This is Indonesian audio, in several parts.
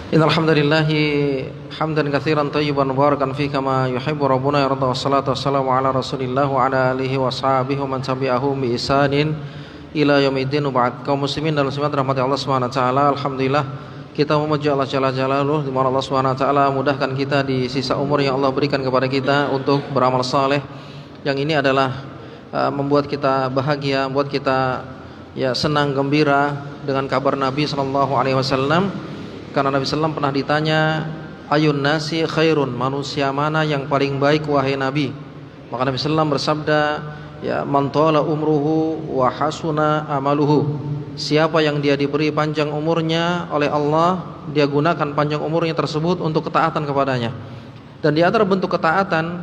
Innal hamdalillahi hamdan katsiran thayyiban mubarakan fi kama yuhibbu rabbuna yarda wassalatu wassalamu ala Rasulillah wa ala alihi washabihi wa man tabi'ahum bi ihsanin ila yaumiddin wa ba'd. Kaum muslimin dan muslimat rahmati Allah Subhanahu wa taala, alhamdulillah kita memuji Allah jalla jalaluhu di mana Allah Subhanahu wa taala mudahkan kita di sisa umur yang Allah berikan kepada kita untuk beramal saleh. Yang ini adalah membuat kita bahagia, membuat kita senang gembira dengan kabar Nabi sallallahu alaihi wasallam. Karena Nabi SAW pernah ditanya, ayun nasi khairun, manusia mana yang paling baik wahai Nabi? Maka Nabi SAW bersabda, man tala umruhu wa hasuna amaluhu. Siapa yang dia diberi panjang umurnya oleh Allah, dia gunakan panjang umurnya tersebut untuk ketaatan kepadanya. Dan di antara bentuk ketaatan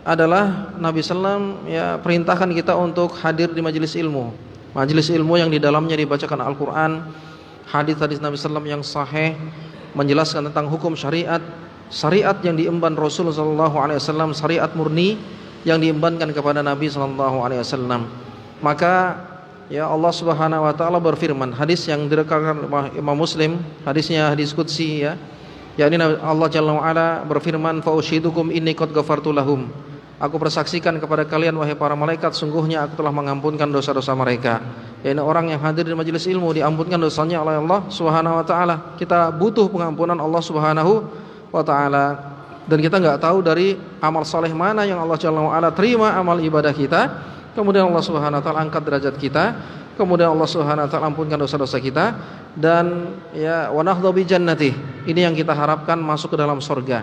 adalah Nabi SAW perintahkan kita untuk hadir di majelis ilmu. Majelis ilmu yang di dalamnya dibacakan Al-Quran, hadis-hadis Nabi SAW yang sahih menjelaskan tentang hukum syariat, syariat yang diemban Rasul SAW, syariat murni yang diembankan kepada Nabi SAW. Maka Allah Subhanahu Wa Taala berfirman, hadis yang diriwayatkan Imam Muslim, hadisnya hadis qudsi ini Allah Jalla wa Ala berfirman, fa ushidukum inni qad ghafartu lahum. Aku persaksikan kepada kalian wahai para malaikat, sungguhnya aku telah mengampunkan dosa-dosa mereka. Ini orang yang hadir di majelis ilmu diampunkan dosanya oleh Allah Subhanahu wa taala. Kita butuh pengampunan Allah Subhanahu wa taala. Dan kita enggak tahu dari amal saleh mana yang Allah Jalla wa Ala terima amal ibadah kita. Kemudian Allah Subhanahu wa taala angkat derajat kita. Kemudian Allah Subhanahu wa taala ampunkan dosa-dosa kita dan wa nahdha bi jannati. Ini yang kita harapkan masuk ke dalam surga.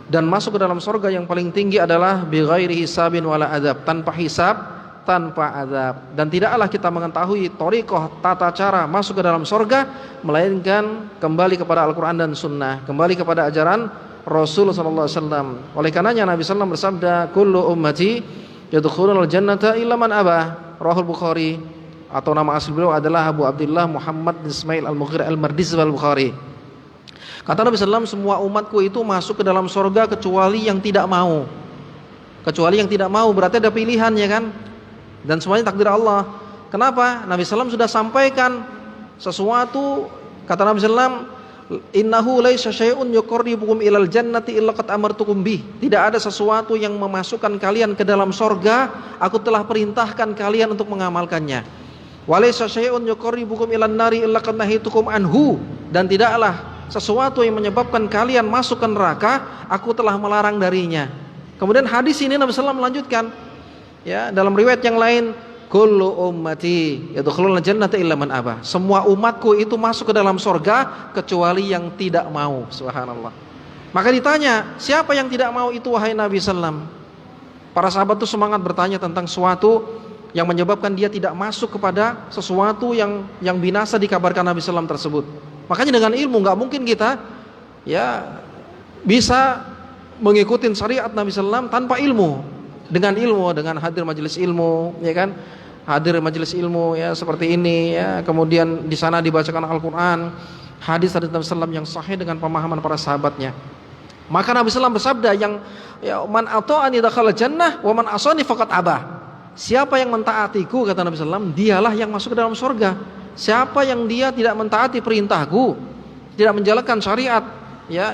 Dan masuk ke dalam surga yang paling tinggi adalah bi ghairi hisabin wala adzab, tanpa hisab, tanpa azab. Dan tidaklah kita mengetahui thariqah, tata cara masuk ke dalam surga melainkan kembali kepada Al-Qur'an dan Sunnah, kembali kepada ajaran Rasul sallallahu alaihi wasallam. Oleh karenanya Nabi sallallahu alaihi wasallam bersabda, kullu ummati yadkhulunal jannata illa man aba. Rahul Bukhari, atau nama asli beliau adalah Abu Abdullah Muhammad bin Ismail Al-Mughir Al-Mardisi Al-Bukhari. Kata Nabi SAW, semua umatku itu masuk ke dalam surga kecuali yang tidak mau. Kecuali yang tidak mau, berarti ada pilihan ya kan? Dan semuanya takdir Allah. Kenapa? Nabi SAW sudah sampaikan sesuatu. Kata Nabi SAW, innahu laisa syai'un yuqarribukum ilal jannati illa qad amartukum bih. Tidak ada sesuatu yang memasukkan kalian ke dalam surga, aku telah perintahkan kalian untuk mengamalkannya. Walaysa syai'un yuqarribukum ilan nari illa qad nahitukum anhu. Dan tidaklah sesuatu yang menyebabkan kalian masuk ke neraka, aku telah melarang darinya. Kemudian hadis ini Nabi SAW melanjutkan, dalam riwayat yang lain, kullu ummati yadkhulul jannata illa man aba. Semua umatku itu masuk ke dalam surga kecuali yang tidak mau. Subhanallah. Maka ditanya, siapa yang tidak mau itu wahai Nabi SAW? Para sahabat itu semangat bertanya tentang sesuatu yang menyebabkan dia tidak masuk kepada sesuatu yang binasa dikabarkan Nabi SAW tersebut. Makanya dengan ilmu nggak mungkin kita bisa mengikuti syariat Nabi SAW tanpa ilmu. Dengan ilmu, dengan hadir majelis ilmu, ya kan? Hadir majelis ilmu seperti ini, kemudian di sana dibacakan Al-Quran, hadis Nabi SAW yang sahih dengan pemahaman para sahabatnya. Maka Nabi SAW bersabda, yang man ata'ani dakhala jannah wa man asani faqad abah. Siapa yang mentaatiku, kata Nabi SAW, dialah yang masuk ke dalam surga. Siapa yang dia tidak mentaati perintahku, tidak menjalankan syariat,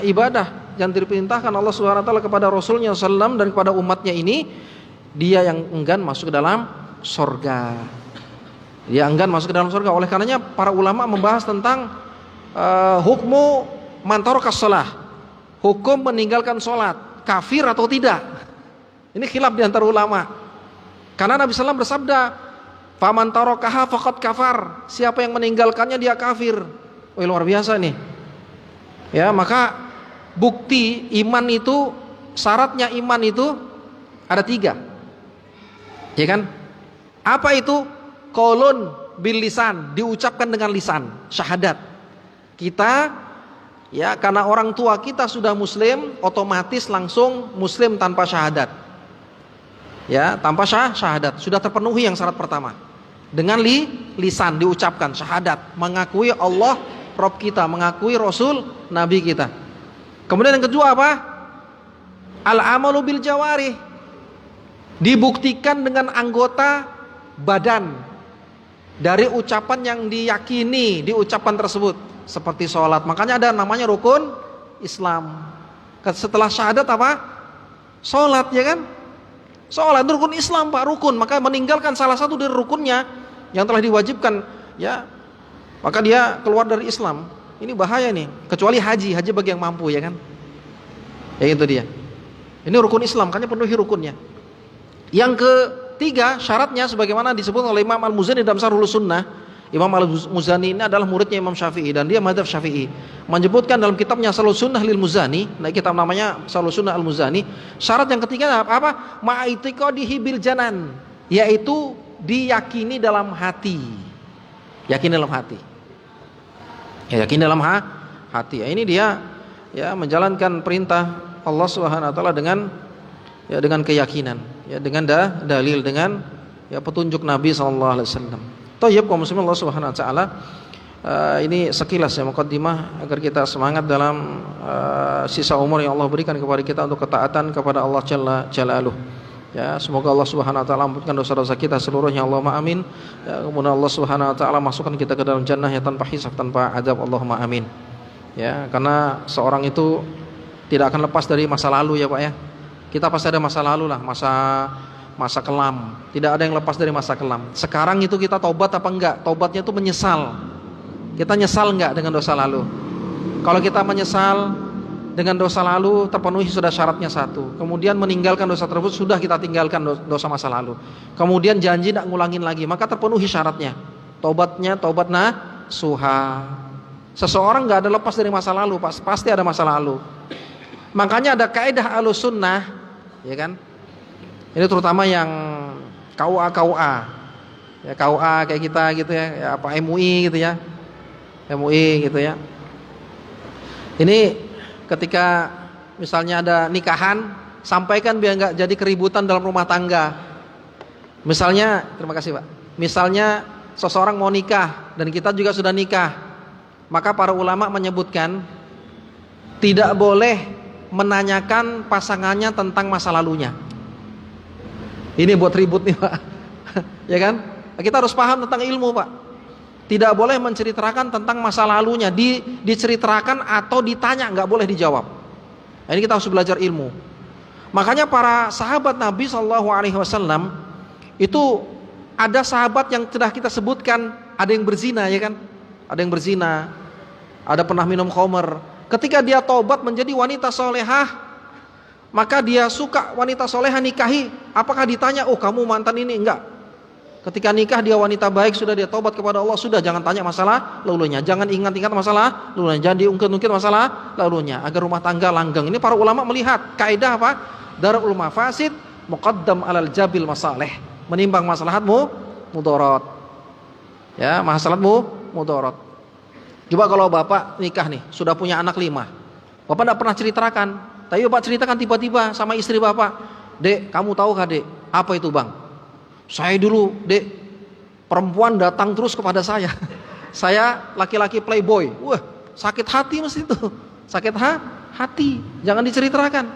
ibadah yang diperintahkan Allah Subhanahu wa taala kepada Rasulnya sallallahu dan kepada umatnya ini, dia yang enggan masuk ke dalam surga. Dia enggan masuk ke dalam surga. Oleh karenanya para ulama membahas tentang hukmu man tarakas shalah. Hukum meninggalkan salat, kafir atau tidak. Ini khilaf di antara ulama. Karena Nabi sallallahu bersabda, faman tarakaha faqad kafar. Siapa yang meninggalkannya dia kafir. Wah, luar biasa nih. Maka bukti iman itu, syaratnya iman itu ada 3. Ya kan? Apa itu? Qaulun bil lisan, diucapkan dengan lisan, syahadat. Kita karena orang tua kita sudah muslim, otomatis langsung muslim tanpa syahadat. Tanpa syahadat sudah terpenuhi yang syarat pertama. Dengan lisan diucapkan syahadat, mengakui Allah Rabb kita, mengakui Rasul Nabi kita. Kemudian yang kedua apa? Al-amalu bil jawarih. Dibuktikan dengan anggota badan dari ucapan yang diyakini diucapkan tersebut, seperti sholat. Makanya ada namanya rukun Islam. Setelah syahadat apa? Sholat, ya kan? Sholat rukun Islam, Pak, rukun. Maka meninggalkan salah satu dari rukunnya yang telah diwajibkan, ya, maka dia keluar dari Islam. Ini bahaya nih. Kecuali haji bagi yang mampu, ya kan? Ya itu dia. Ini rukun Islam, makanya penuhi rukunnya. Yang ketiga syaratnya sebagaimana disebut oleh Imam Al-Muzani dalam Syarhul Sunnah. Imam Al-Muzani ini adalah muridnya Imam Syafi'i dan dia mazhab Syafi'i. Menyebutkan dalam kitabnya Syarhul Sunnah lil Muzani, nah kitab namanya Syarhul Sunnah Al-Muzani, syarat yang ketiga apa? Ma'itiqadihi bil janan, yaitu diyakini dalam hati. Yakini dalam hati. Ya, yakini dalam hati. Ya, ini dia ya menjalankan perintah Allah Subhanahu wa taala dengan keyakinan, ya dengan dalil, dengan ya petunjuk Nabi sallallahu alaihi wasallam. Thayyib kaum muslimin Allah Subhanahu wa taala, ini sekilas ya muqaddimah agar kita semangat dalam sisa umur yang Allah berikan kepada kita untuk ketaatan kepada Allah Jalla Jalaluh. Ya, semoga Allah Subhanahu wa taala ampunkan dosa-dosa kita seluruhnya, Allahumma amin. Ya, kemudian Allah Subhanahu wa taala masukkan kita ke dalam jannah ya tanpa hisab, tanpa azab, Allahumma amin. Ya, karena seorang itu tidak akan lepas dari masa lalu, ya Pak ya. Kita pasti ada masa lalu lah, masa kelam. Tidak ada yang lepas dari masa kelam. Sekarang itu kita tobat apa enggak? Tobatnya itu menyesal. Kita nyesal enggak dengan dosa lalu? Kalau kita menyesal dengan dosa lalu, terpenuhi sudah syaratnya satu. Kemudian meninggalkan dosa tersebut, sudah kita tinggalkan dosa masa lalu. Kemudian janji tidak ngulangin lagi, maka terpenuhi syaratnya. Tobatnya tobat nasuha. Seseorang enggak ada lepas dari masa lalu, pasti ada masa lalu. Makanya ada kaidah Ahlussunnah, ya kan? Ini terutama yang KUA, ya KUA kayak kita gitu ya apa MUI gitu ya, MUI gitu ya. Ini ketika misalnya ada nikahan, sampaikan biar nggak jadi keributan dalam rumah tangga. Misalnya, terima kasih Pak. Misalnya seseorang mau nikah dan kita juga sudah nikah, maka para ulama menyebutkan tidak boleh menanyakan pasangannya tentang masa lalunya. Ini buat ribut nih Pak. Ya kan? Kita harus paham tentang ilmu Pak. Tidak boleh menceritakan tentang masa lalunya, diceritakan atau ditanya, nggak boleh dijawab. Nah, ini kita harus belajar ilmu. Makanya para sahabat Nabi SAW itu ada sahabat yang sudah kita sebutkan, ada yang berzina, ya kan? Ada yang berzina, ada pernah minum khamr. Ketika dia taubat menjadi wanita solehah, maka dia suka wanita solehah, nikahi. Apakah ditanya, oh kamu mantan ini? Enggak. Ketika nikah dia wanita baik, sudah dia taubat kepada Allah, sudah jangan tanya masalah lalunya, jangan ingat-ingat masalah lalunya, jangan diungkit-ungkit masalah lalunya, agar rumah tangga langgeng. Ini para ulama melihat kaidah apa? Darul mafasid muqaddam alal jabil masalih, menimbang maslahatmu mudarat. Ya, maslahatmu mudarat. Coba kalau bapak nikah nih, sudah punya anak 5, bapak tidak pernah ceritakan, tapi bapak ceritakan tiba-tiba sama istri bapak, Dek, kamu tahu kah Dek, apa itu Bang? Saya dulu Dek, perempuan datang terus kepada saya. Saya laki-laki playboy. Wah, sakit hati mesti itu. Sakit hati, jangan diceritakan.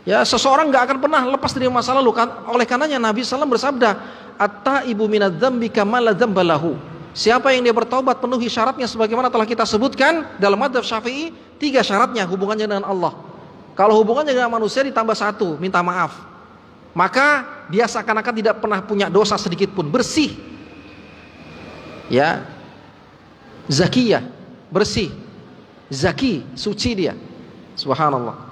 Ya, seseorang gak akan pernah lepas dari masa lalu. Oleh karenanya Nabi SAW bersabda, At-taibu minadz-dzambi kama la dzamba lahu. Siapa yang dia bertaubat penuhi syaratnya sebagaimana telah kita sebutkan dalam madzhab Syafi'i, 3 syaratnya hubungannya dengan Allah. Kalau hubungannya dengan manusia ditambah 1, minta maaf, maka dia seakan-akan tidak pernah punya dosa sedikit pun, bersih. Ya, zakiyah, bersih, zaki, suci dia. Subhanallah.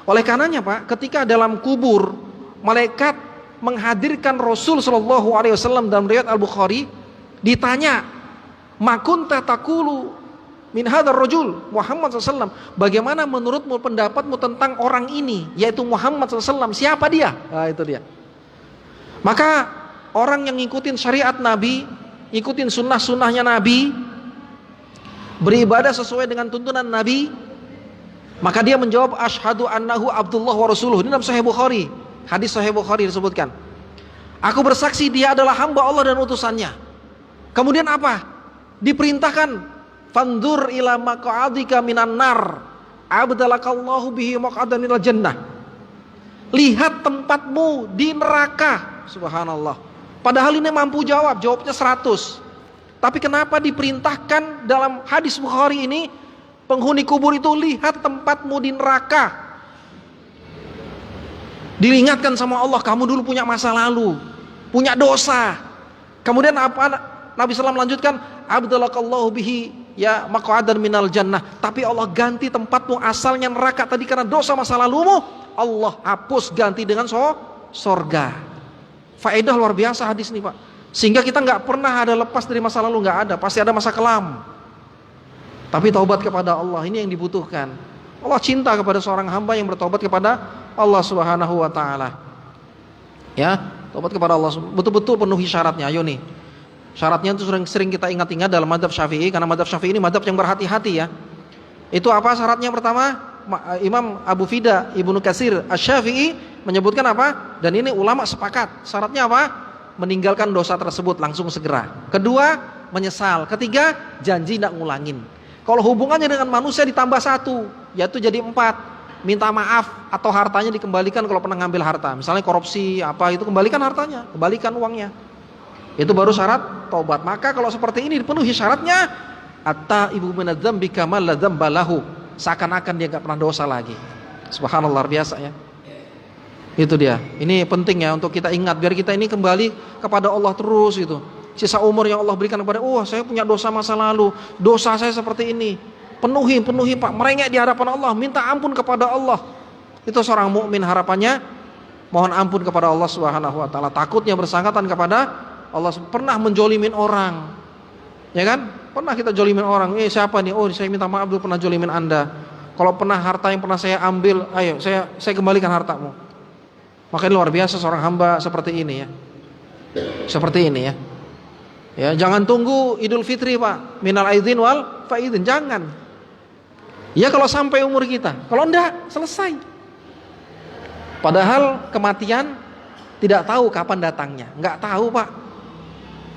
Oleh karenanya Pak, ketika dalam kubur malaikat menghadirkan Rasul sallallahu alaihi wasallam dalam riwayat Al-Bukhari, ditanya, "Ma kunta taqulu min hadzal rajul Muhammad SAW, bagaimana menurutmu, pendapatmu tentang orang ini, yaitu Muhammad SAW, siapa dia?" Nah, itu dia. Maka orang yang ngikutin syariat Nabi, ngikutin sunnah-sunnahnya Nabi, beribadah sesuai dengan tuntunan Nabi, maka dia menjawab, asyhadu annahu Abdullah wa rasuluh. Ini dalam Sahih Bukhari, hadis Sahih Bukhari disebutkan, aku bersaksi dia adalah hamba Allah dan utusannya. Kemudian apa? Diperintahkan, fandur ila maq'adika minan nar, abdalakallahu bihi maq'adan ilal jannah. Lihat tempatmu di neraka. Subhanallah. Padahal ini mampu jawabnya 100. Tapi kenapa diperintahkan dalam hadis Bukhari ini, Penghuni kubur itu lihat tempatmu di neraka. Diingatkan sama Allah, kamu dulu punya masa lalu, punya dosa. Kemudian apa Nabi SAW lanjutkan, abdalakallahu bihi ya maq'adan minal jannah. Tapi Allah ganti tempatmu asalnya neraka tadi karena dosa masa lalumu, Allah hapus ganti dengan sorga. Faedah luar biasa hadis ini, Pak. Sehingga kita nggak pernah ada lepas dari masa lalu, nggak ada, pasti ada masa kelam. Tapi taubat kepada Allah ini yang dibutuhkan. Allah cinta kepada seorang hamba yang bertobat kepada Allah Subhanahu wa taala. Ya, tobat kepada Allah betul-betul penuhi syaratnya. Ayo nih. Syaratnya itu sering kita ingat-ingat dalam mazhab Syafi'i, karena mazhab Syafi'i ini mazhab yang berhati-hati ya. Itu apa syaratnya? Pertama, Imam Abu Fida Ibnu Katsir Asy-Syafi'i menyebutkan apa? Dan ini ulama sepakat. Syaratnya apa? Meninggalkan dosa tersebut langsung segera. Kedua, menyesal. Ketiga, janji tidak ngulangin. Kalau hubungannya dengan manusia ditambah satu, yaitu jadi 4. Minta maaf atau hartanya dikembalikan kalau pernah ngambil harta. Misalnya korupsi apa itu, kembalikan hartanya, kembalikan uangnya. Itu baru syarat taubat. Maka kalau seperti ini dipenuhi syaratnya, at-taibu minadz-dzambi kamal la dzamba lahu. Seakan-akan dia enggak pernah dosa lagi. Subhanallah, biasa ya. Itu dia. Ini penting ya untuk kita ingat biar kita ini kembali kepada Allah terus gitu. Sisa umur yang Allah berikan kepada, saya punya dosa masa lalu, dosa saya seperti ini. Penuhi Pak, merengek di hadapan Allah, minta ampun kepada Allah. Itu seorang mukmin harapannya mohon ampun kepada Allah Subhanahu wa taala. Takutnya bersangkutan kepada Allah, pernah menjolimin orang. Ya kan? Pernah kita jolimin orang. Siapa nih? Saya minta maaf dulu pernah jolimin Anda. Kalau pernah harta yang pernah saya ambil, ayo saya kembalikan hartamu. Makanya luar biasa seorang hamba seperti ini ya. Seperti ini ya. Ya, jangan tunggu Idul Fitri, Pak. Minal aidin wal faidin, jangan. Ya kalau sampai umur kita, kalau enggak selesai. Padahal kematian tidak tahu kapan datangnya, enggak tahu, Pak.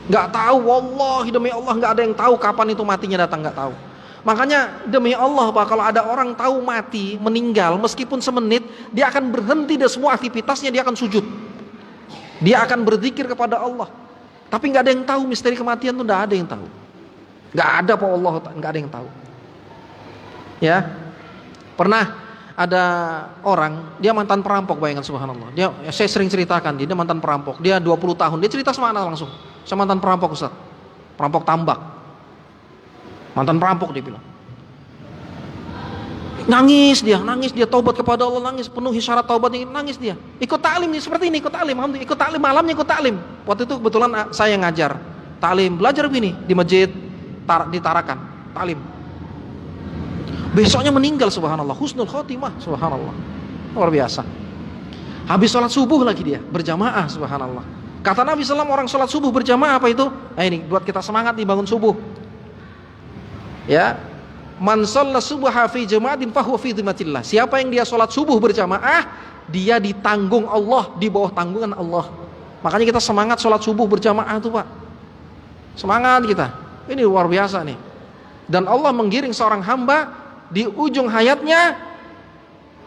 Enggak tahu, wallahi demi Allah enggak ada yang tahu kapan itu matinya datang, enggak tahu. Makanya demi Allah, Pak, kalau ada orang tahu mati, meninggal meskipun semenit, dia akan berhenti dari semua aktivitasnya, dia akan sujud. Dia akan berzikir kepada Allah. Tapi enggak ada yang tahu misteri kematian itu, enggak ada yang tahu. Enggak ada, Pak, Allah, enggak ada yang tahu. Ya, pernah ada orang, dia mantan perampok, bayangkan subhanallah. Saya sering ceritakan, dia mantan perampok. Dia 20 tahun, dia cerita sama anak langsung. Saya mantan perampok, Ustaz. Perampok tambak. Mantan perampok, dia bilang. Nangis dia taubat kepada Allah, nangis, penuhi syarat taubatnya, nangis dia. Ikut taklim seperti ini, ikut taklim malamnya ikut taklim. Waktu itu kebetulan saya ngajar taklim, belajar begini di masjid di Tarakan, taklim. Besoknya meninggal, subhanallah, husnul khotimah, subhanallah, luar biasa. Habis sholat subuh lagi dia berjamaah, subhanallah. Kata Nabi SAW, orang sholat subuh berjamaah apa itu? Ini buat kita semangat nih bangun subuh. Ya, man shalla subha fi jama'atin fahuwa fi dhimmatillah. Siapa yang dia sholat subuh berjamaah, dia ditanggung Allah, di bawah tanggungan Allah. Makanya kita semangat sholat subuh berjamaah tuh, Pak. Semangat kita. Ini luar biasa nih. Dan Allah menggiring seorang hamba di ujung hayatnya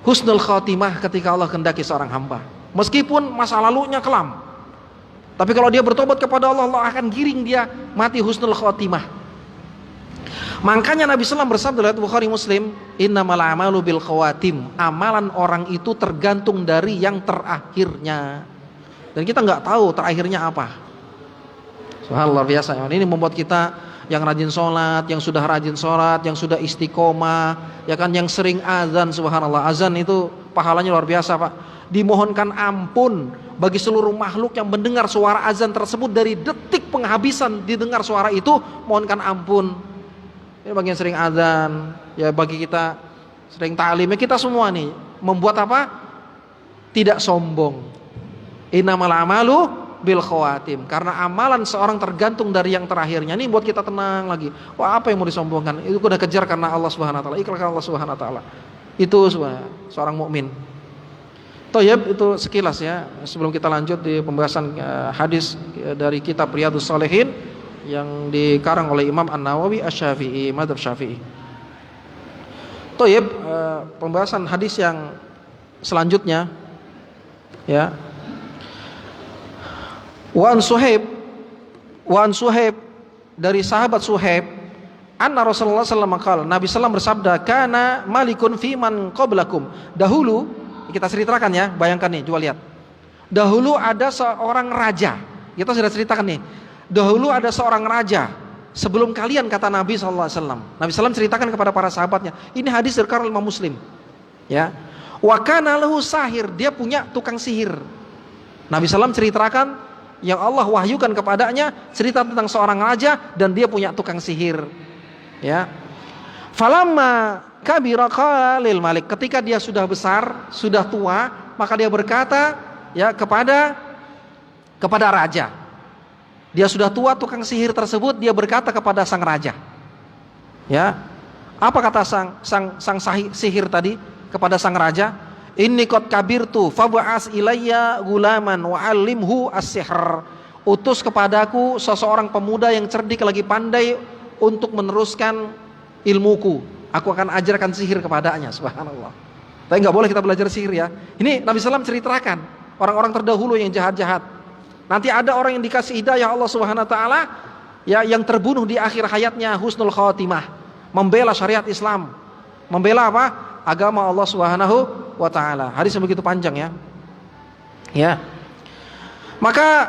husnul khotimah ketika Allah kehendaki seorang hamba. Meskipun masa lalunya kelam, tapi kalau dia bertobat kepada Allah, Allah akan giring dia mati husnul khotimah. Makanya Nabi SAW bersabda dalam Bukhari Muslim, innamal a'malu bil khawatim. Amalan orang itu tergantung dari yang terakhirnya. Dan kita nggak tahu terakhirnya apa. Subhanallah, biasa. Ini membuat kita yang rajin sholat, yang sudah rajin sholat, yang sudah istiqomah, ya kan, yang sering azan, subhanallah. Azan itu pahalanya luar biasa, Pak. Dimohonkan ampun bagi seluruh makhluk yang mendengar suara azan tersebut dari detik penghabisan didengar suara itu, mohonkan ampun. Ini bagi yang sering azan, ya bagi kita sering ta'lim, ya kita semua nih membuat apa? Tidak sombong. Innamal a'malu bil khawatim, karena amalan seorang tergantung dari yang terakhirnya. Ini buat kita tenang lagi. Wah, apa yang mau disombongkan? Itu udah kejar karena Allah Subhanahu wa taala, ikhlas karena Allah Subhanahu wa taala. Itu seorang mukmin. Thayyib, itu sekilas ya. Sebelum kita lanjut di pembahasan hadis dari kitab Riyadhus Shalihin yang dikarang oleh Imam An-Nawawi Asy-Syafi'i, mazhab Syafi'i. Thayyib, pembahasan hadis yang selanjutnya ya. Wa an Suhaib dari sahabat Suhaib anna Rasulullah sallallahu alaihi wasallam Nabi sallallahu bersabda, kana malikun fi man qablakum. Dahulu kita ceritakan ya, bayangkan nih, coba lihat. Dahulu ada seorang raja. Kita sudah ceritakan nih. Dahulu ada seorang raja sebelum kalian, kata Nabi sallallahu alaihi wasallam. Nabi sallallahu ceritakan kepada para sahabatnya. Ini hadis dari Imam Muslim. Ya. Wa kana lahu sahir, dia punya tukang sihir. Nabi sallallahu ceritakan yang Allah wahyukan kepadanya cerita tentang seorang raja dan dia punya tukang sihir. Ya. Falamma kabira qala lil malik, ketika dia sudah besar, sudah tua, maka dia berkata ya kepada raja. Dia sudah tua, tukang sihir tersebut, dia berkata kepada sang raja. Ya. Apa kata sang sihir tadi kepada sang raja? Inni qad kabirtu fab'as ilayya gulaman wa 'allimhu as-sihr. Utus kepadaku seseorang pemuda yang cerdik lagi pandai untuk meneruskan ilmuku. Aku akan ajarkan sihir kepadanya. Subhanallah. Tapi enggak boleh kita belajar sihir ya. Ini Nabi sallallahu ceritakan orang-orang terdahulu yang jahat-jahat. Nanti ada orang yang dikasih hidayah Allah Subhanahu wa taala ya, yang terbunuh di akhir hayatnya husnul khatimah, membela syariat Islam. Membela apa? Agama Allah Subhanahu wa taala. Hadis yang begitu panjang ya. Ya. Maka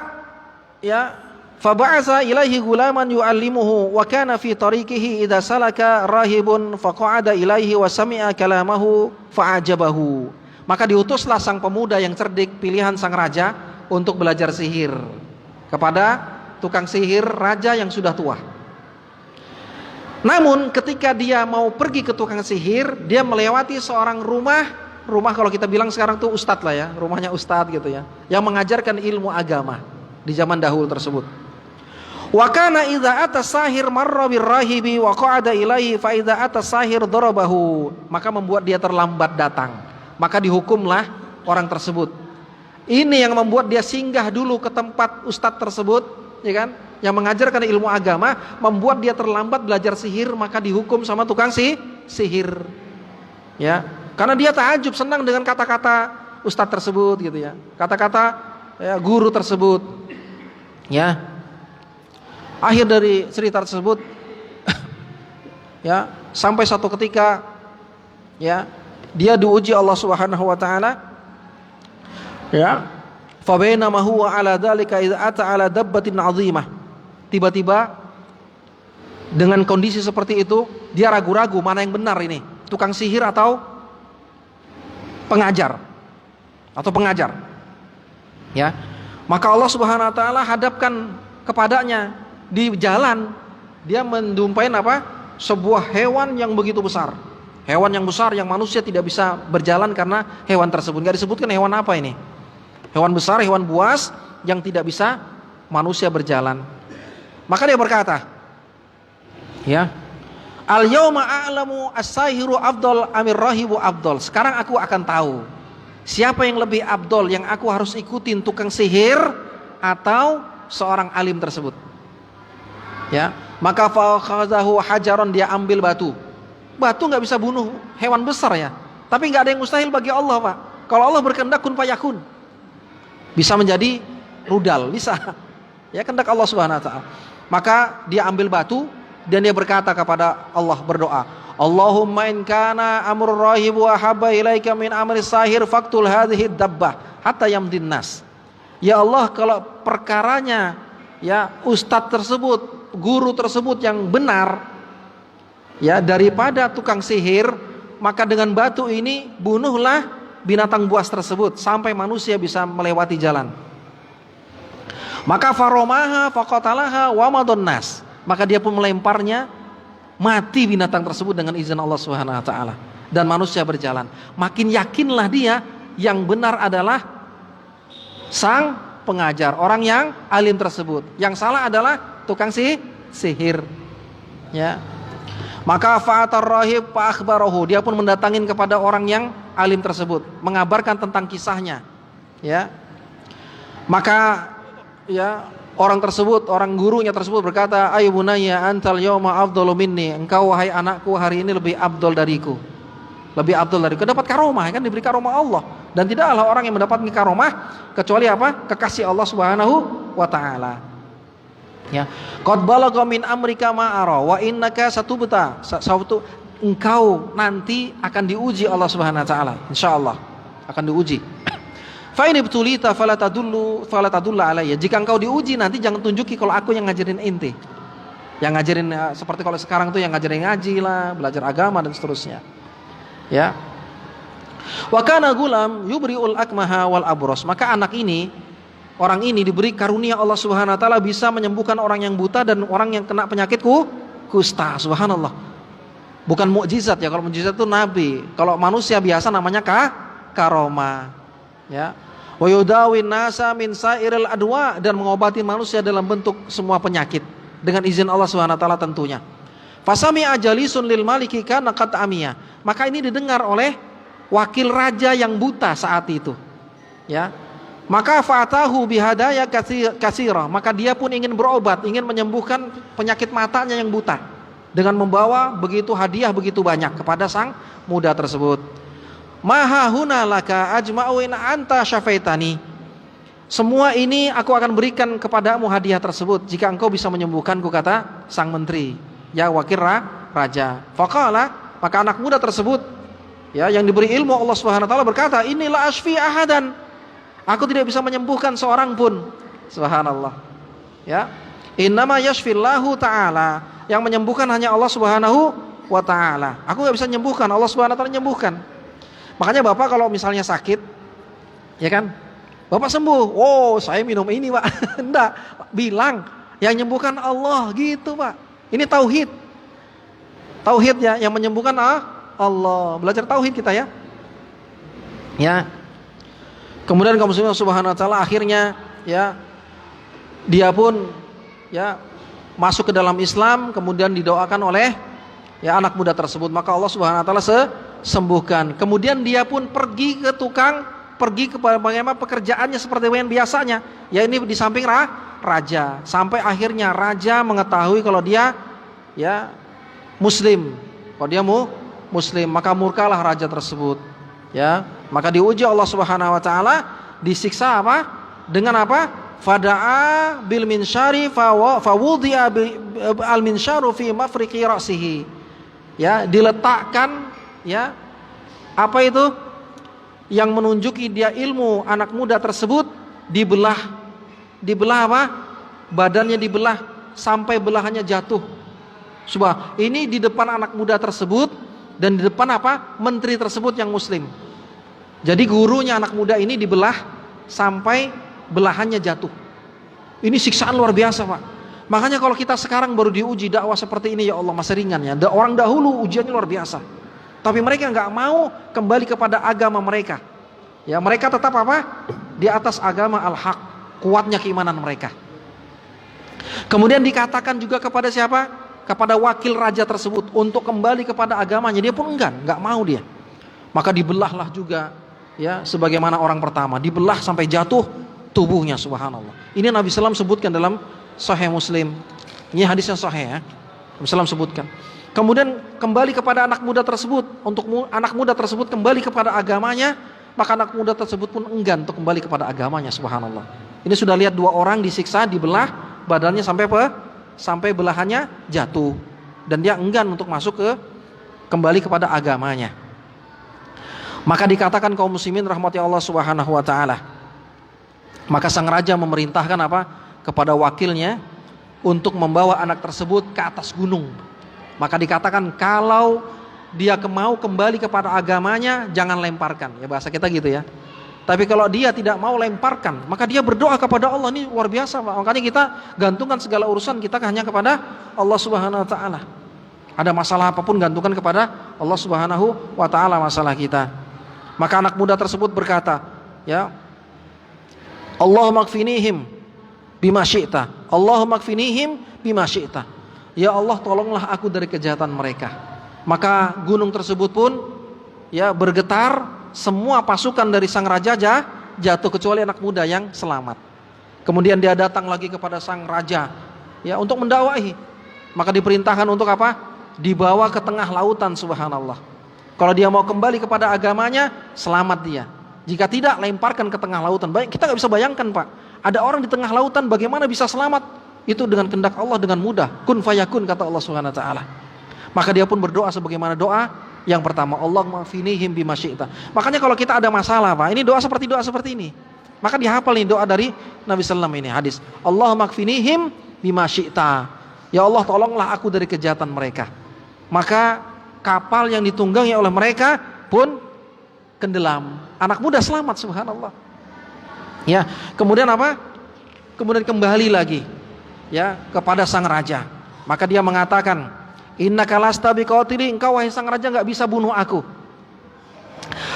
ya, fa ba'atha ilaihi gulaman yu'allimuhu wa kana fi tariqihi idza salaka rahibun faqa'ada ilaihi wa sami'a kalamahu fa'ajabahu. Maka diutuslah sang pemuda yang cerdik pilihan sang raja untuk belajar sihir kepada tukang sihir raja yang sudah tua. Namun ketika dia mau pergi ke tukang sihir, dia melewati seorang rumah kalau kita bilang sekarang tuh ustadz lah ya, rumahnya ustadz gitu ya, yang mengajarkan ilmu agama di zaman dahulu tersebut. Wa kana idza ata sahir marra birrahibi wa qa'ada ilaihi fa idza ata sahir darabahu. Maka membuat dia terlambat datang. Maka dihukumlah orang tersebut. Ini yang membuat dia singgah dulu ke tempat ustadz tersebut, ya kan? Yang mengajarkan ilmu agama, membuat dia terlambat belajar sihir, maka dihukum sama tukang sihir. Ya, karena dia takjub, senang dengan kata-kata ustadz tersebut gitu ya. Kata-kata ya, guru tersebut. Ya. Akhir dari cerita tersebut ya, sampai satu ketika ya, dia diuji Allah Subhanahu wa taala. Ya, fa bainama huwa ala dzalika idza ata ala dabbatin 'azimah. Tiba-tiba dengan kondisi seperti itu, dia ragu-ragu mana yang benar ini, tukang sihir atau pengajar. Ya. Maka Allah Subhanahu wa taala hadapkan kepadanya di jalan, dia menjumpai apa? Sebuah hewan yang begitu besar. Hewan yang besar yang manusia tidak bisa berjalan karena hewan tersebut. Enggak disebutkan hewan apa ini. Hewan besar, hewan buas yang tidak bisa manusia berjalan. Maka dia berkata, ya, al-yauma a'lamu as-sahiru afdal amir rahibu afdal. Sekarang aku akan tahu siapa yang lebih afdal, yang aku harus ikutin, tukang sihir atau seorang alim tersebut. Ya, maka fakhadhahu hajaron, dia ambil batu. Batu enggak bisa bunuh hewan besar ya. Tapi enggak ada yang mustahil bagi Allah, Pak. Kalau Allah berkehendak kun fayakun. Bisa menjadi rudal, bisa. Ya, kehendak Allah Subhanahu wa taala. Maka dia ambil batu dan dia berkata kepada Allah, berdoa, Allahumma in kana amrur rahibu ahabba ilaika min amri sahir faqtul hadhihi dabbah hatta yamdin nas. Ya Allah, kalau perkaranya ya ustadz tersebut, guru tersebut yang benar ya daripada tukang sihir, maka dengan batu ini bunuhlah binatang buas tersebut sampai manusia bisa melewati jalan. Maka faromaha faqatalaha wa madun nas. Maka dia pun melemparnya, mati binatang tersebut dengan izin Allah Subhanahu wa taala dan manusia berjalan. Makin yakinlah dia yang benar adalah sang pengajar, orang yang alim tersebut. Yang salah adalah tukang sihir. Ya. Maka fa'atar rahib fa akhbarahu, dia pun mendatangin kepada orang yang alim tersebut, mengabarkan tentang kisahnya. Ya. Maka ya, orang tersebut, orang gurunya tersebut berkata, ayo bunayya antal yawma afdalu minni, engkau wahai anakku hari ini lebih afdal dariku. Lebih afdal dariku, dapat karomah, kan diberi karomah Allah. Dan tidaklah orang yang mendapat karomah kecuali apa? Kekasih Allah Subhanahu wa taala. Ya, qad balagha min amrika ma ara wa innaka satubta. Sautu engkau nanti akan diuji Allah Subhanahu wa taala, insyaallah akan diuji. Fa in ibtulita fala tadulla alayya. Jika engkau diuji nanti jangan tunjuki kalau aku yang ngajarin inti. Yang ngajarin seperti kalau sekarang tuh yang ngajarin ngaji lah, belajar agama dan seterusnya. Ya. Wa kana gulam yubriul akmaha wal abros. Maka anak ini, orang ini diberi karunia Allah Subhanahu wa taala bisa menyembuhkan orang yang buta dan orang yang kena penyakit kusta. Subhanallah. Bukan mukjizat ya, kalau mukjizat itu nabi. Kalau manusia biasa namanya karomah. Ya. Wa yudawin nasa min sairil adwa, dan mengobati manusia dalam bentuk semua penyakit dengan izin Allah Subhanahu wa taala tentunya. Fasami ajalisun lil maliki kana qad amiya. Maka ini didengar oleh wakil raja yang buta saat itu. Ya. Maka fa'atahu bihadaya katsira. Maka dia pun ingin berobat, ingin menyembuhkan penyakit matanya yang buta dengan membawa begitu hadiah begitu banyak kepada sang muda tersebut. Maha huna laka ajma'u in anta syafaitani. Semua ini aku akan berikan kepadamu hadiah tersebut jika engkau bisa menyembuhkanku, kata sang menteri, ya wakil raja. Faqala, maka anak muda tersebut ya yang diberi ilmu Allah Subhanahu wa taala berkata, inilah asfi ahadan. Aku tidak bisa menyembuhkan seorang pun. Subhanallah. Ya. Innama yashfillahu ta'ala. Yang menyembuhkan hanya Allah Subhanahu wa taala. Aku enggak bisa menyembuhkan, Allah Subhanahu wa taala menyembuhkan. Makanya Bapak kalau misalnya sakit, ya kan? Bapak sembuh. Oh, saya minum ini, Pak. Enggak, bilang yang menyembuhkan Allah gitu, Pak. Ini tauhid. Tauhid ya, yang menyembuhkan Allah. Belajar tauhid kita ya. Ya. Kemudian kaum muslimin Subhanahu wa taala akhirnya ya dia pun ya masuk ke dalam Islam, kemudian didoakan oleh ya anak muda tersebut, maka Allah Subhanahu wa taala sembuhkan. Kemudian dia pun pergi ke bagaimana pekerjaannya seperti yang biasanya, ya ini di samping raja, sampai akhirnya raja mengetahui kalau dia ya muslim, kalau dia muslim, maka murkalah raja tersebut. Ya, maka diuji Allah Subhanahu wa taala, disiksa apa? Dengan apa? Fada'a bil minsyari fawudi'a al minsyaru fi mafriqi ra'sihi. Ya, diletakkan ya apa itu yang menunjuki dia ilmu anak muda tersebut, dibelah apa? Badannya dibelah sampai belahannya jatuh. Ini di depan anak muda tersebut dan di depan apa? Menteri tersebut yang muslim. Jadi gurunya anak muda ini dibelah sampai belahannya jatuh. Ini siksaan luar biasa, Pak. Makanya kalau kita sekarang baru diuji dakwah seperti ini, ya Allah masih ringan ya. Orang dahulu ujiannya luar biasa. Tapi mereka nggak mau kembali kepada agama mereka. Ya, mereka tetap apa? Di atas agama al-haq, kuatnya keimanan mereka. Kemudian dikatakan juga kepada siapa? Kepada wakil raja tersebut untuk kembali kepada agamanya. Dia pun nggak mau dia. Maka dibelahlah juga ya sebagaimana orang pertama, dibelah sampai jatuh tubuhnya. Subhanallah. Ini Nabi SAW sebutkan dalam Sahih Muslim. Ini hadisnya sahih ya. Nabi SAW sebutkan. Kemudian kembali kepada anak muda tersebut, untuk anak muda tersebut kembali kepada agamanya, maka anak muda tersebut pun enggan untuk kembali kepada agamanya. Subhanallah. Ini sudah lihat dua orang disiksa, dibelah badannya sampai belahannya jatuh, dan dia enggan untuk masuk kembali kepada agamanya. Maka dikatakan kaum muslimin rahmati Allah Subhanahu wa taala. Maka sang raja memerintahkan apa? Kepada wakilnya untuk membawa anak tersebut ke atas gunung. Maka dikatakan kalau dia mau kembali kepada agamanya, jangan lemparkan. Ya bahasa kita gitu ya. Tapi kalau dia tidak mau lemparkan, maka dia berdoa kepada Allah. Ini luar biasa, Pak. Makanya kita gantungkan segala urusan kita hanya kepada Allah Subhanahu wa taala. Ada masalah apapun gantungkan kepada Allah Subhanahu wa taala masalah kita. Maka anak muda tersebut berkata, ya, Allahumma kfinihim bima syi'ta. Allahumma kfinihim bima syi'ta. Ya Allah, tolonglah aku dari kejahatan mereka. Maka gunung tersebut pun ya bergetar, semua pasukan dari sang raja jatuh kecuali anak muda yang selamat. Kemudian dia datang lagi kepada sang raja ya untuk mendakwahi. Maka diperintahkan untuk apa? Dibawa ke tengah lautan. Subhanallah. Kalau dia mau kembali kepada agamanya, selamat dia. Jika tidak, lemparkan ke tengah lautan. Kita nggak bisa bayangkan, Pak. Ada orang di tengah lautan, bagaimana bisa selamat? itu dengan kehendak Allah dengan mudah. Kun fayakun kata Allah Subhanahu wa taala. Maka dia pun berdoa sebagaimana doa yang pertama, Allahumma finihim bima syi'ta. Makanya kalau kita ada masalah, Pak, ini doa seperti ini. Maka dihafal nih doa dari Nabi sallallahu alaihi wasallam ini hadis. Allahumma finihim bima syi'ta. Ya Allah, tolonglah aku dari kejahatan mereka. Maka kapal yang ditunggangi oleh mereka pun tenggelam. Anak muda selamat, subhanallah. Ya, kemudian apa? Kemudian kembali lagi ya kepada sang raja. Maka dia mengatakan, innaka lasta biqatili, engkau wahai sang raja enggak bisa bunuh aku.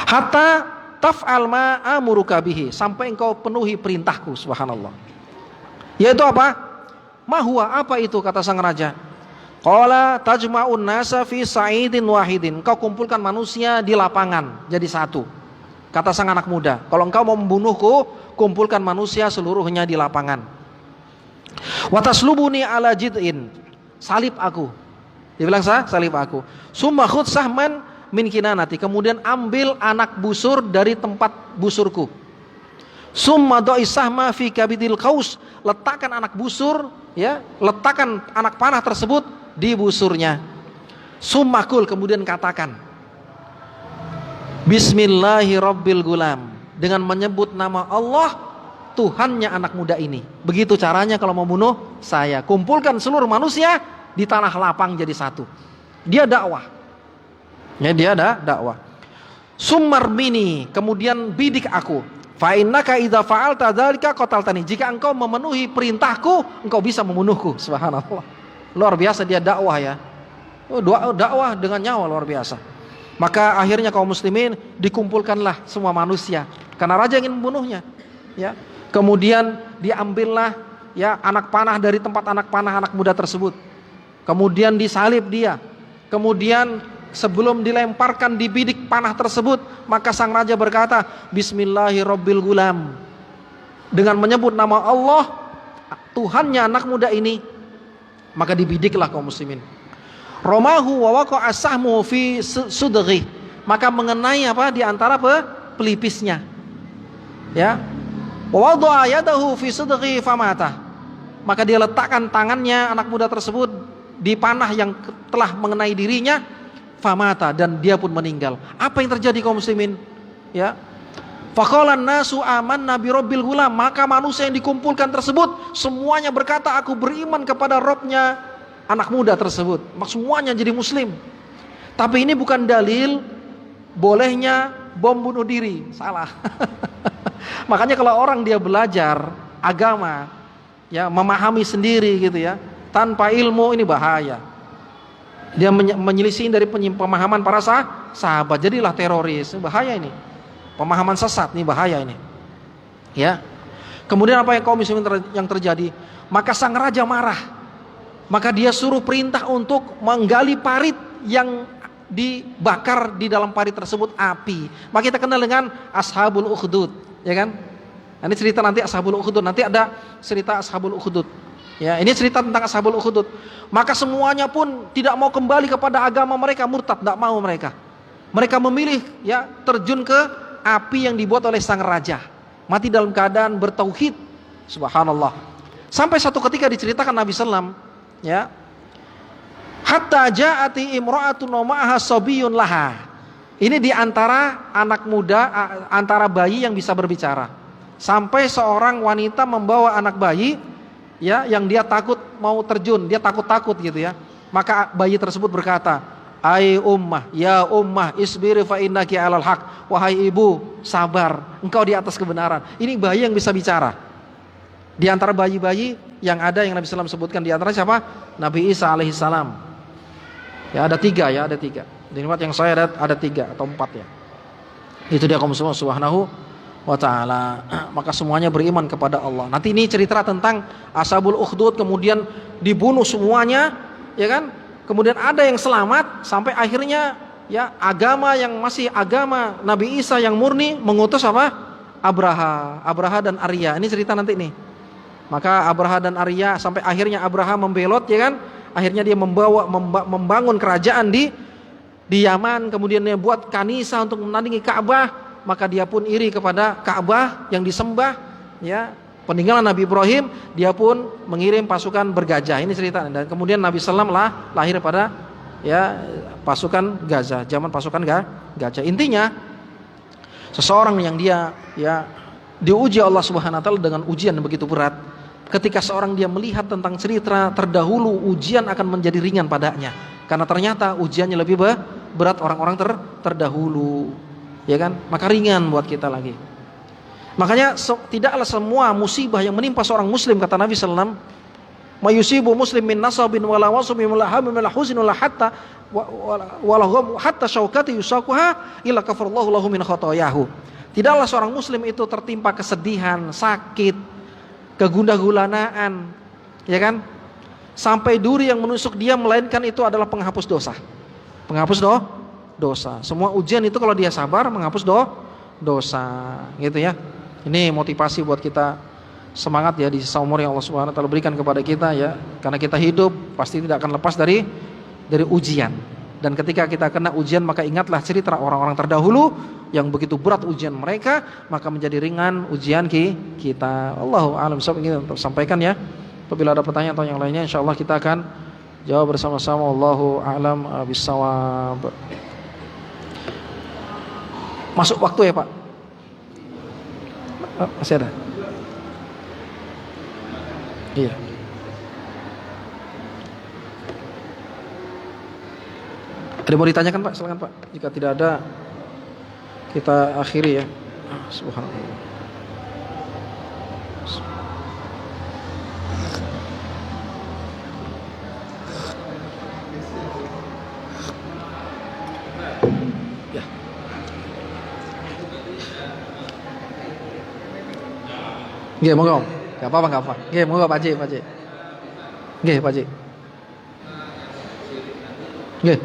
Hatta taf'al ma amuruka bihi, sampai engkau penuhi perintahku, subhanallah. Yaitu apa? Ma huwa, apa itu kata sang raja? Qala tajma'un nasa fi sa'idin wahidin, engkau kumpulkan manusia di lapangan jadi satu. Kata sang anak muda, kalau engkau mau membunuhku, kumpulkan manusia seluruhnya di lapangan. Wa taslubuni ala jid'in, salib aku. Dia bilang salib aku. Summa khudh sahman min kinanati, kemudian ambil anak busur dari tempat busurku. Summa da'i sahma fi kabidil qaus, letakkan anak busur, ya, letakkan anak panah tersebut di busurnya. Summa kul, kemudian katakan Bismillahirabbil gulam, dengan menyebut nama Allah Tuhannya anak muda ini. Begitu caranya kalau mau bunuh saya. Kumpulkan seluruh manusia di tanah lapang jadi satu. Dia dakwah. Ya, dia ada dakwah. Summarbini, kemudian bidik aku. Fa innaka idza fa'alta dzalika qataltani. Jika engkau memenuhi perintahku, engkau bisa membunuhku. Subhanallah. Luar biasa dia dakwah ya. Dakwah dengan nyawa luar biasa. Maka akhirnya kaum muslimin dikumpulkanlah semua manusia karena raja ingin membunuhnya. Ya. Kemudian diambillah ya anak panah dari tempat anak panah anak muda tersebut. Kemudian disalib dia. Kemudian sebelum dilemparkan di bidik panah tersebut, maka sang raja berkata, Bismillahirabbil gulam, dengan menyebut nama Allah Tuhannya anak muda ini. Maka dibidiklah kaum muslimin. Romahu wa waqa'a sahmu fi sudghi, maka mengenai apa di antara pelipisnya. Ya. Wa wada'a yadahu fi sudghi famata, maka dia letakkan tangannya anak muda tersebut di panah yang telah mengenai dirinya, famata, dan dia pun meninggal. Apa yang terjadi kaum muslimin? Ya. Faqalan nasu amanna bi rabbil gulam, maka manusia yang dikumpulkan tersebut semuanya berkata, aku beriman kepada Robnya anak muda tersebut. Semuanya jadi muslim. Tapi ini bukan dalil bolehnya bom bunuh diri. Salah. Makanya kalau orang dia belajar agama, ya, memahami sendiri gitu ya, tanpa ilmu, ini bahaya. Dia menyelisih dari pemahaman para sahabat, jadilah teroris. Bahaya ini. Pemahaman sesat ini bahaya ini. Ya. Kemudian apa yang kaum muslimin yang terjadi? Maka sang raja marah. Maka dia suruh perintah untuk menggali parit yang dibakar di dalam parit tersebut api. Maka kita kenal dengan Ashabul Ukhdud, ya kan? Ini cerita nanti Ashabul Ukhdud, nanti ada cerita Ashabul Ukhdud. Ya, ini cerita tentang Ashabul Ukhdud. Maka semuanya pun tidak mau kembali kepada agama mereka, murtad, tidak mau mereka. Mereka memilih ya terjun ke api yang dibuat oleh sang raja. Mati dalam keadaan bertauhid. Subhanallah. Sampai satu ketika diceritakan Nabi sallam, ya, hatta ja'ati imra'atun wa ma'aha sabiyun laha. Ini di antara anak muda, antara bayi yang bisa berbicara. Sampai seorang wanita membawa anak bayi, ya, yang dia takut mau terjun, dia takut-takut gitu ya. Maka bayi tersebut berkata, ai ummah, ya ummah, isbiri fa innaki 'alal haq. Wahai ibu, sabar, engkau di atas kebenaran. Ini bayi yang bisa bicara. Di antara bayi-bayi yang ada yang Nabi SAW sebutkan, di antara siapa? Nabi Isa alaihissalam. Ya, ada tiga ya, ada tiga. Di tempat yang saya ada 3 atau 4 ya. Itu dia kaum semua subhanahu wa ta'ala. Maka semuanya beriman kepada Allah. Nanti ini cerita tentang Ashabul Ukhdud, kemudian dibunuh semuanya, ya kan? Kemudian ada yang selamat sampai akhirnya ya agama yang masih agama Nabi Isa yang murni mengutus apa? Abraha dan Arya. Ini cerita nanti nih. Maka Abraha dan Arya sampai akhirnya Abraha membelot, ya kan? Akhirnya dia membangun kerajaan di Yaman, kemudian dia buat kanisa untuk menandingi Ka'bah, maka dia pun iri kepada Ka'bah yang disembah, ya. Peninggalan Nabi Ibrahim, dia pun mengirim pasukan bergajah. Ini cerita. Dan kemudian Nabi Sallam lah lahir pada ya pasukan Gaza, zaman pasukan gajah. Intinya seseorang yang dia ya diuji Allah Subhanahu wa taala dengan ujian yang begitu berat. Ketika seorang dia melihat tentang cerita terdahulu, ujian akan menjadi ringan padanya. Karena ternyata ujiannya lebih berat orang-orang terdahulu. Ya kan? Maka ringan buat kita lagi. Makanya tidaklah semua musibah yang menimpa seorang muslim, kata Nabi sallallahu alaihi wasallam, mayusibu muslim min nasabin wala wasabin wala hamin wala huzin wala hatta wala hatta syaukati yusakuha illa kafarallahu lahu min khotoyahu. Tidaklah seorang muslim itu tertimpa kesedihan, sakit, kegundah-gulanaan, ya kan? Sampai duri yang menusuk dia, melainkan itu adalah penghapus dosa. Penghapus dosa. Semua ujian itu kalau dia sabar menghapus dosa, gitu ya. Ini motivasi buat kita semangat ya di sisa umur yang Allah Subhanahu wa taala berikan kepada kita ya. Karena kita hidup pasti tidak akan lepas dari ujian. Dan ketika kita kena ujian, maka ingatlah cerita orang-orang terdahulu yang begitu berat ujian mereka, maka menjadi ringan ujian kita. Allahu a'lam bishawab. Ini untuk sampaikan ya. Apabila ada pertanyaan atau yang lainnya, insyaallah kita akan jawab bersama-sama. Allahu a'lam bishawab. Masuk waktu ya Pak? Masih ada? Iya. Ada mau ditanyakan Pak? Silakan Pak. Jika tidak ada, kita akhiri ya. Subhanallah. Ya. Nggih, monggo. Enggak apa-apa, enggak apa. Nggih, monggo Pak Haji, Pak Haji. Nggih, Pak Haji. Nggih.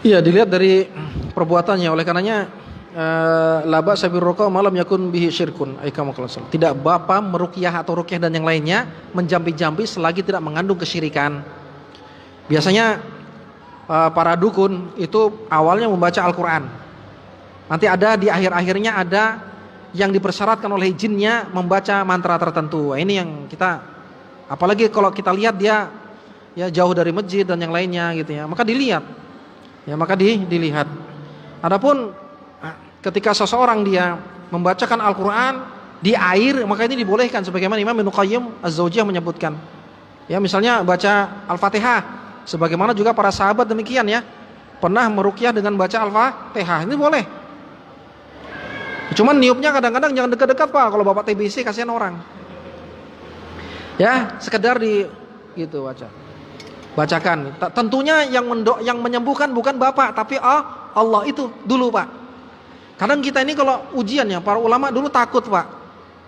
Iya, dilihat dari perbuatannya. Oleh karenanya laba sabir ruqa malam yakun bihi syirkun. Tidak bapa meruqyah atau ruqyah dan yang lainnya menjampi-jampi selagi tidak mengandung kesyirikan. Biasanya para dukun itu awalnya membaca Al-Quran. Nanti ada di akhir-akhirnya ada yang dipersyaratkan oleh jinnya membaca mantra tertentu. Ini yang kita, apalagi kalau kita lihat dia ya jauh dari masjid dan yang lainnya gitu ya, maka dilihat. Ya maka dilihat. Adapun ketika seseorang dia membacakan Al-Quran di air, maka ini dibolehkan sebagaimana Imam Ibnu Qayyim Az-Zawjiyah menyebutkan. Ya misalnya baca Al-Fatihah, sebagaimana juga para sahabat demikian ya, pernah meruqyah dengan baca Al-Fatihah. Ini boleh. Cuman niupnya kadang-kadang jangan dekat-dekat Pak, kalau Bapak TBC kasihan orang. Ya, sekedar di gitu bacakan. Tentunya yang menyembuhkan bukan Bapak, tapi Allah itu dulu Pak. Kadang kita ini kalau ujiannya, para ulama dulu takut Pak,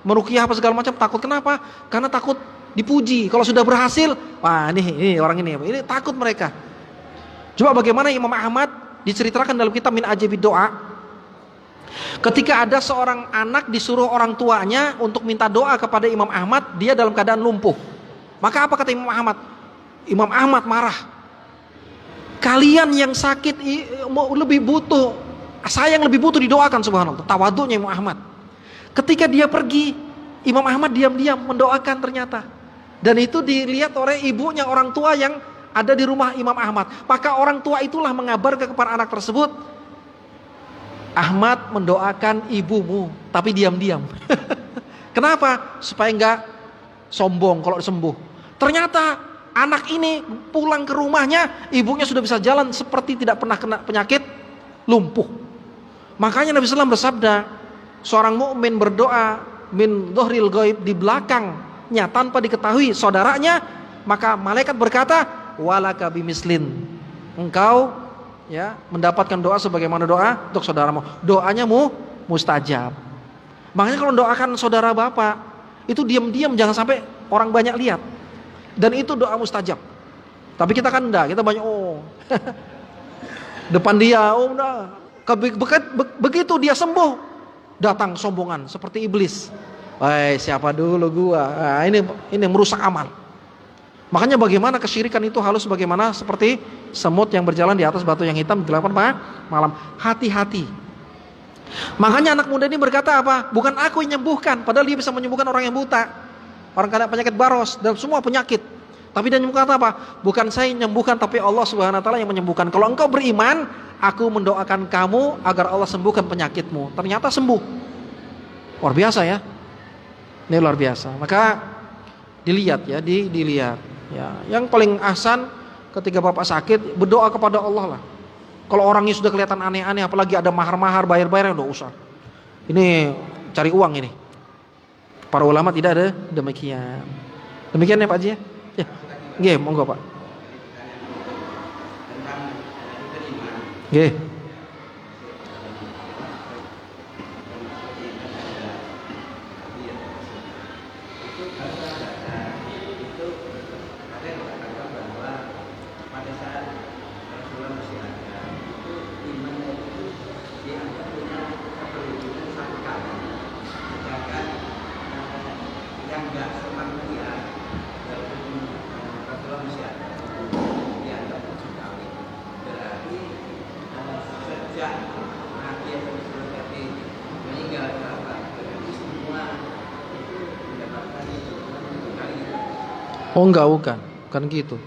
meruqyah apa segala macam takut. Kenapa? Karena takut dipuji. Kalau sudah berhasil, wah ini orang ini takut mereka. Coba bagaimana Imam Ahmad diceritakan dalam kitab Min Ajabid Doa, ketika ada seorang anak disuruh orang tuanya untuk minta doa kepada Imam Ahmad, dia dalam keadaan lumpuh. Maka apa kata Imam Ahmad? Imam Ahmad marah. Kalian yang sakit lebih butuh, saya yang lebih butuh didoakan, subhanallah. Tawadhunya Imam Ahmad. Ketika dia pergi, Imam Ahmad diam-diam mendoakan ternyata. Dan itu dilihat oleh ibunya, orang tua yang ada di rumah Imam Ahmad. Maka orang tua itulah mengabarkan kepada anak tersebut, Ahmad mendoakan ibumu, tapi diam-diam. Kenapa? Supaya enggak sombong kalau sembuh. Ternyata anak ini pulang ke rumahnya, ibunya sudah bisa jalan seperti tidak pernah kena penyakit lumpuh. Makanya Nabi SAW bersabda, seorang mukmin berdoa min dhuhril ghaib, di belakangnya tanpa diketahui saudaranya, maka malaikat berkata, walaka bimislin, engkau ya mendapatkan doa sebagaimana doa untuk saudaramu. Doanya mustajab. Makanya kalau doakan saudara Bapak itu diam-diam, jangan sampai orang banyak lihat. Dan itu doa mustajab. Tapi kita kan enggak, kita banyak depan dia, udah Begitu dia sembuh, datang sombongan seperti iblis. Wah, siapa dulu gua? Nah, ini merusak amal. Makanya bagaimana kesyirikan itu halus bagaimana seperti semut yang berjalan di atas batu yang hitam di gelap malam. Hati-hati. Makanya anak muda ini berkata apa? Bukan aku yang menyembuhkan, padahal dia bisa menyembuhkan orang yang buta, orang kena penyakit baros dan semua penyakit. Tapi dia menyembuhkan apa? Bukan saya yang menyembuhkan, tapi Allah Subhanahu wa taala yang menyembuhkan. Kalau engkau beriman, aku mendoakan kamu agar Allah sembuhkan penyakitmu. Ternyata sembuh. Luar biasa ya. Ini luar biasa. Maka dilihat ya, dilihat. Ya, yang paling ahsan ketika bapak sakit berdoa kepada Allah lah. Kalau orangnya sudah kelihatan aneh-aneh, apalagi ada mahar-mahar, bayar-bayar, enggak usah. Ini cari uang ini. Para ulama tidak ada demikian. Demikian ya Pak Haji ya? Ya. Nggih, monggo Pak. Nggih. Oh enggak, bukan gitu.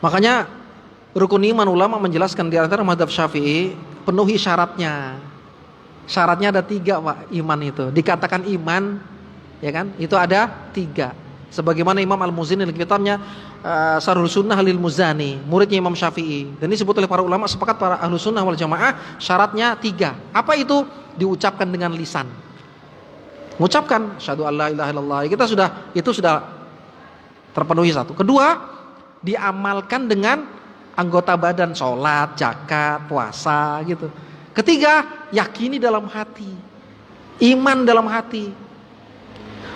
Makanya rukun iman ulama menjelaskan di antara mazhab Syafi'i penuhi syaratnya. Syaratnya ada 3 Pak, iman itu. Dikatakan iman, ya kan? Itu ada 3. Sebagaimana Imam Al-Muzani dalam kitabnya Syarhul Sunnah lil Muzani, muridnya Imam Syafi'i. Dan ini disebut oleh para ulama sepakat para ahlu sunnah wal jamaah syaratnya 3. Apa itu? Diucapkan dengan lisan. Mengucapkan syahadu alla ilaha illallah. Itu sudah terpenuhi 1. Kedua, diamalkan dengan anggota badan, sholat, zakat, puasa gitu. Ketiga, yakini dalam hati, iman dalam hati.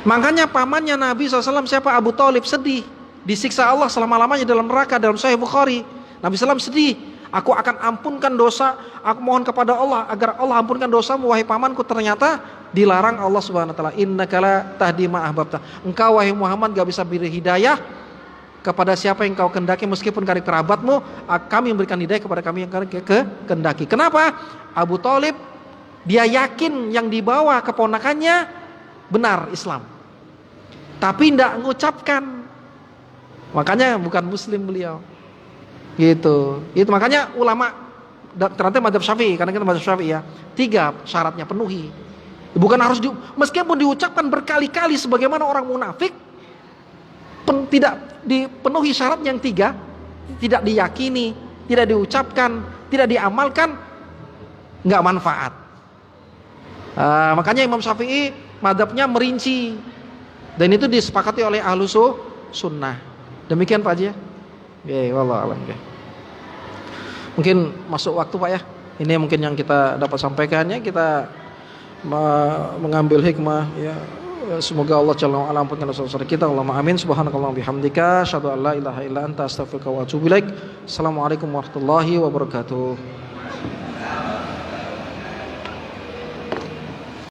Makanya pamannya Nabi SAW siapa? Abu Thalib sedih, disiksa Allah selama-lamanya dalam neraka. Dalam Sahih Bukhari, Nabi SAW sedih, aku akan ampunkan dosa, aku mohon kepada Allah agar Allah ampunkan dosamu wahai pamanku. Ternyata dilarang Allah Subhanahu wa taala, innaka la tahdi ma ahbabta. Engkau wahai Muhammad gak bisa beri hidayah kepada siapa yang kau kendaki, meskipun karib kerabatmu, kami memberikan hidayah kepada kami yang kendaki. Kenapa? Abu Thalib dia yakin yang dibawa keponakannya benar Islam, tapi tidak mengucapkan. Makanya bukan muslim beliau. Gitu. Itu makanya ulama ternyata mazhab Syafi'i, karena kita mazhab Syafi'i ya, 3 syaratnya penuhi. Bukan harus meskipun diucapkan berkali-kali sebagaimana orang munafik, tidak dipenuhi syarat yang 3, tidak diyakini, tidak diucapkan, tidak diamalkan, nggak manfaat. Makanya Imam Syafi'i mazhabnya merinci, dan itu disepakati oleh ahlu sunnah. Demikian Pak Haji ya. Wallahu a'lam. Mungkin masuk waktu Pak ya. Ini mungkin yang kita dapat sampaikannya, kita mengambil hikmah ya. Semoga Allah Jalla wa ala ampunkan dosa-dosa kita. Allahumma amin. Subhanakallahumma bihamdika asyhadu an la ilaha illa anta astaghfiruka wa atubu ilaik. Assalamualaikum warahmatullahi wabarakatuh.